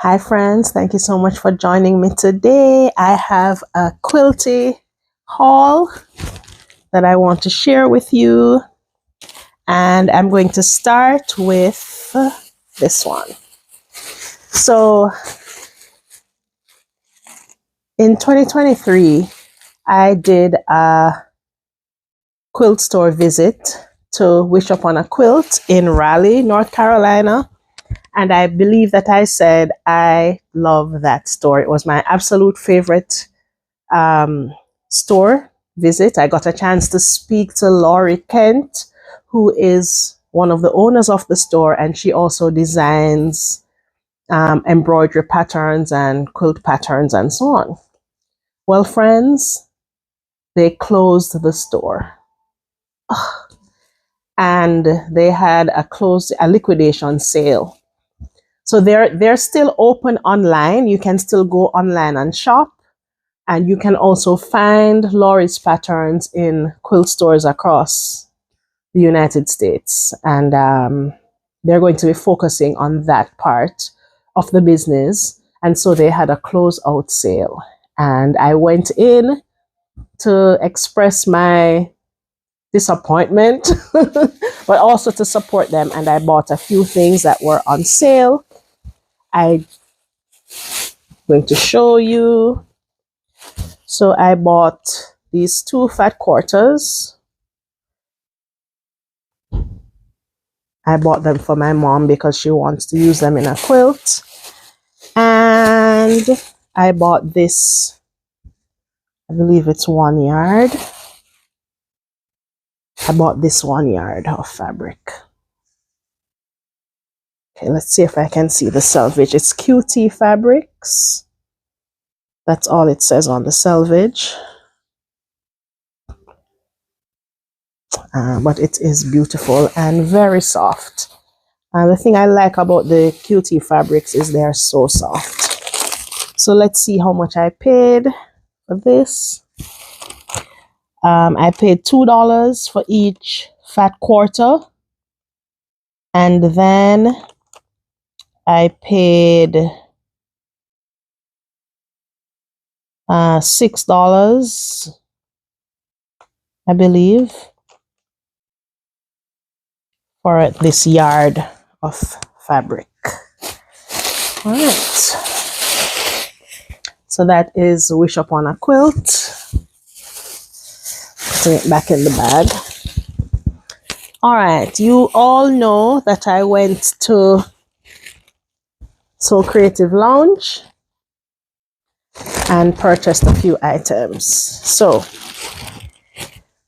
Hi friends, thank you so much for joining me today. I have a quilty haul that I want to share with you, and I'm going to start with this one. So in 2023, I did a quilt store visit to Wish Upon a Quilt in Raleigh, North Carolina. And I believe that I said I love that store. It was my absolute favorite store visit. I got a chance to speak to Laurie Kent, who is one of the owners of the store, and she also designs embroidery patterns and quilt patterns and so on. Well, friends, they closed the store. And they had a liquidation sale. So they're still open online. You can still go online and shop. And you can also find Laurie's patterns in quilt stores across the United States. And they're going to be focusing on that part of the business. And so they had a closeout sale. And I went in to express my disappointment, but also to support them. And I bought a few things that were on sale. I'm going to show you. So I bought these 2 fat quarters. I bought them for my mom because she wants to use them in a quilt. And I bought this, I believe it's 1 yard. I bought this 1 yard of fabric. Okay, let's see if I can see the selvage. It's QT Fabrics. That's all it says on the selvage. But it is beautiful and very soft. The thing I like about the QT fabrics is they are so soft. So let's see how much I paid for this. I paid $2 for each fat quarter. And then I paid $6, I believe, for this yard of fabric. All right. So that is Wish Upon a Quilt. Putting it back in the bag. All right. You all know that I went to Soul Creative Lounge and purchased a few items. So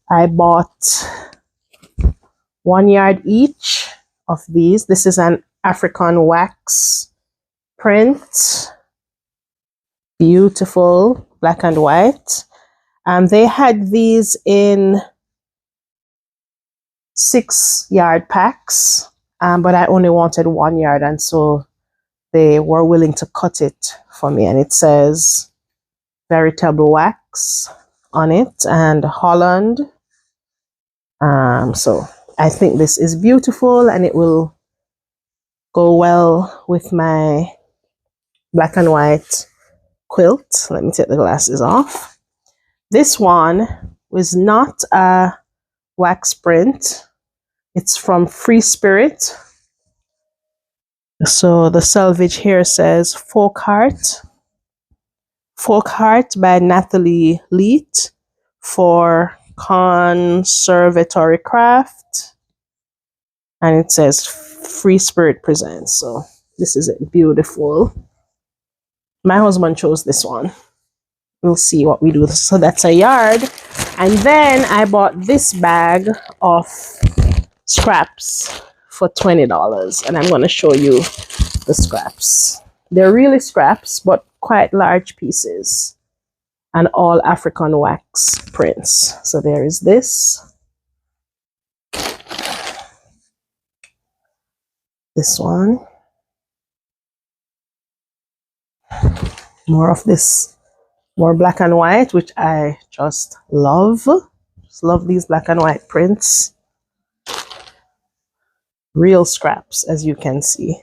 I bought 1 yard each of these. This is an African wax print. Beautiful, black and white. They had these in 6 yard packs, but I only wanted 1 yard, and so they were willing to cut it for me. And it says veritable wax on it and Holland. So I think this is beautiful, and it will go well with my black and white quilt. Let me take the glasses off. This one was not a wax print. It's from Free Spirit. So the selvage here says Folk Heart by Natalie Leet for Conservatory Craft. And it says Free Spirit Presents. So this is it. Beautiful. My husband chose this one. We'll see what we do. So that's a yard. And then I bought this bag of scraps for $20. And I'm going to show you the scraps. They're really scraps, but quite large pieces. And all African wax prints. So there is this. This one. More of this. More black and white, which I just love. Just love these black and white prints. Real scraps, as you can see.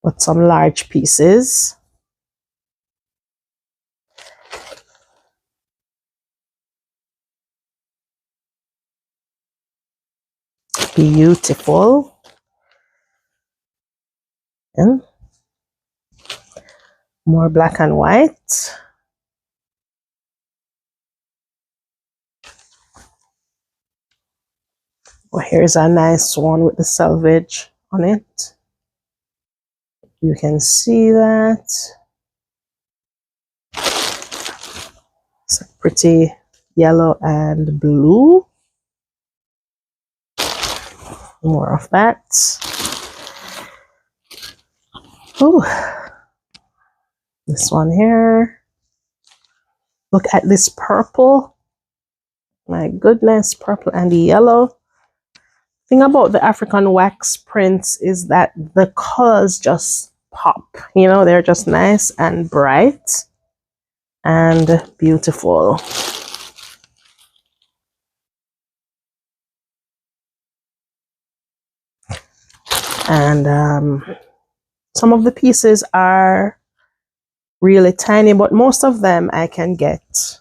But some large pieces. Beautiful. And more black and white. Oh, here's a nice one with the selvage on it. You can see that. It's a pretty yellow and blue. More of that. Oh, this one here. Look at this purple. My goodness, purple and yellow. Thing about the African wax prints is that the colors just pop. You know, they're just nice and bright and beautiful. And some of the pieces are really tiny, but most of them I can get,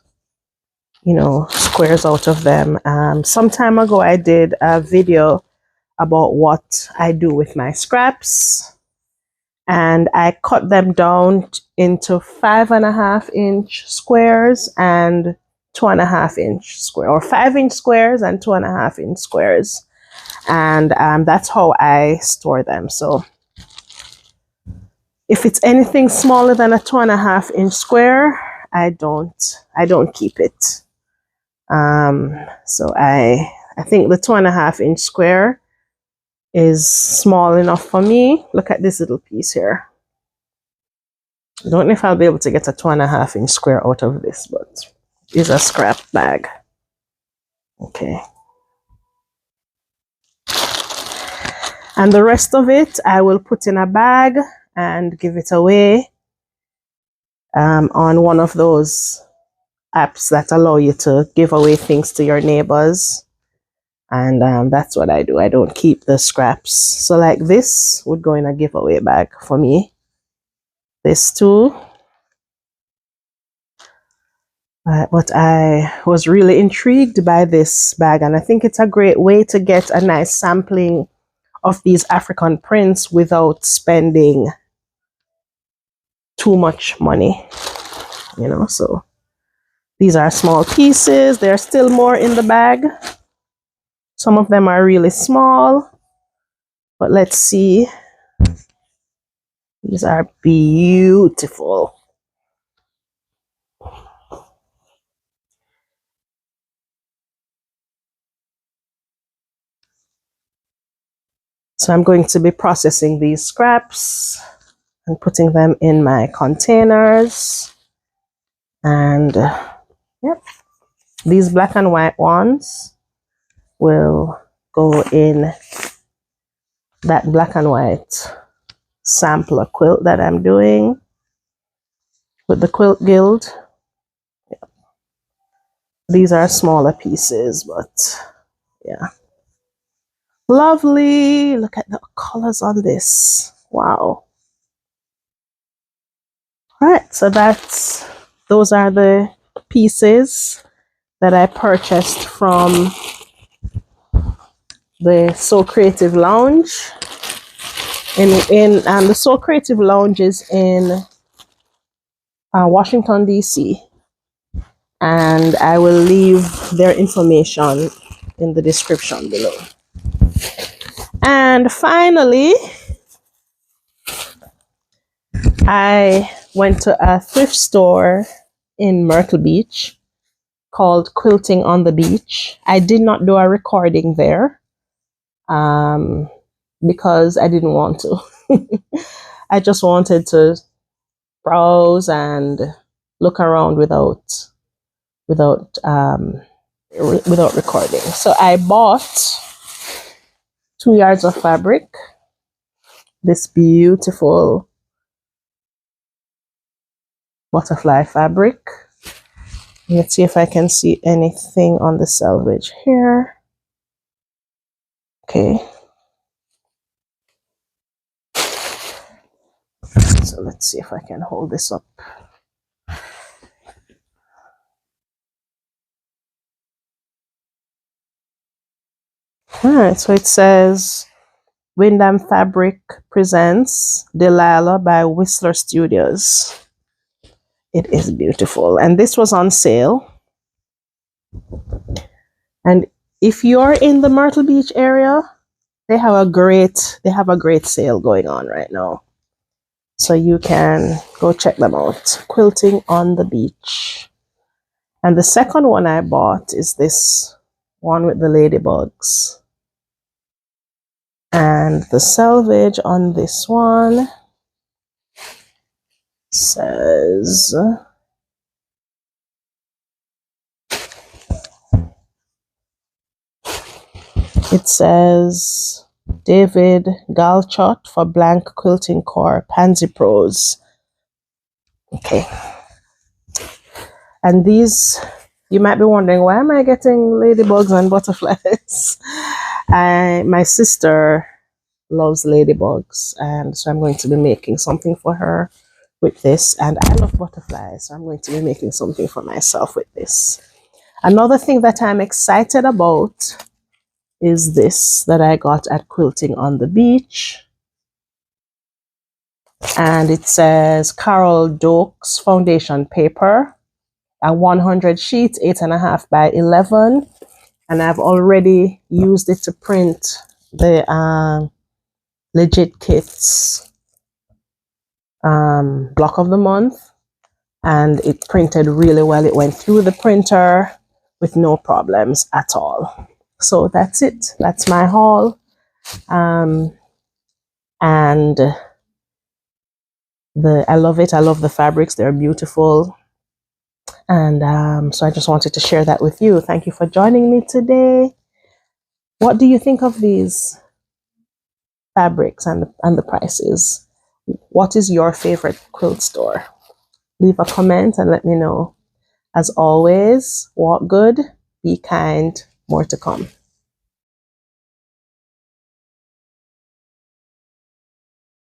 you know, squares out of them. Some time ago I did a video about what I do with my scraps, and I cut them down into 5.5-inch squares and 2.5-inch square, or 5-inch squares and 2.5-inch squares, and that's how I store them. So if it's anything smaller than a 2.5-inch square, I don't keep it. So I think the 2.5-inch square is small enough for me. Look at this little piece here. I don't know if I'll be able to get a 2.5-inch square out of this, but it's a scrap bag. Okay. And the rest of it, I will put in a bag and give it away on one of those apps that allow you to give away things to your neighbors. And that's what I do. I don't keep the scraps. So like this would go in a giveaway bag for me. This too. But I was really intrigued by this bag, and I think it's a great way to get a nice sampling of these African prints without spending too much money, you know. So these are small pieces. There's still more in the bag. Some of them are really small, but let's see. These are beautiful. So I'm going to be processing these scraps and putting them in my containers. And yep, these black and white ones will go in that black and white sampler quilt that I'm doing with the Quilt Guild. Yep. These are smaller pieces, but yeah. Lovely. Look at the colors on this. Wow. All right, so those are the pieces that I purchased from the So Creative Lounge. The So Creative Lounge is in Washington, D.C. And I will leave their information in the description below. And finally, I went to a thrift store in Myrtle Beach called Quilting on the Beach. I did not do a recording there because I didn't want to. I just wanted to browse and look around without recording. So I bought 2 yards of fabric, this beautiful butterfly fabric. Let's see if I can see anything on the selvage here. Okay. So let's see if I can hold this up. All right, so it says Wyndham Fabric presents Delilah by Whistler Studios. It is beautiful, and this was on sale. And if you're in the Myrtle Beach area, they have a great sale going on right now. So you can go check them out. Quilting on the Beach. And the second one I bought is this one with the ladybugs. And the selvage on this one says David Galchot for Blank Quilting Core, Pansy Pros. Okay. And these, you might be wondering, why am I getting ladybugs and butterflies? My sister loves ladybugs, and so I'm going to be making something for her with this. And I love butterflies, so I'm going to be making something for myself with this. Another thing that I'm excited about is this that I got at Quilting on the Beach. And it says Carol Dokes foundation paper, a 100 sheets, 8.5 by 11. And I've already used it to print the Legit Kits block of the month. And it printed really well. It went through the printer with no problems at all. So that's it. That's my haul. And I love it. I love the fabrics. They're beautiful. And so I just wanted to share that with you. Thank you for joining me today. What do you think of these fabrics and the prices? What is your favorite quilt store? Leave a comment and let me know. As always, walk good, be kind, more to come.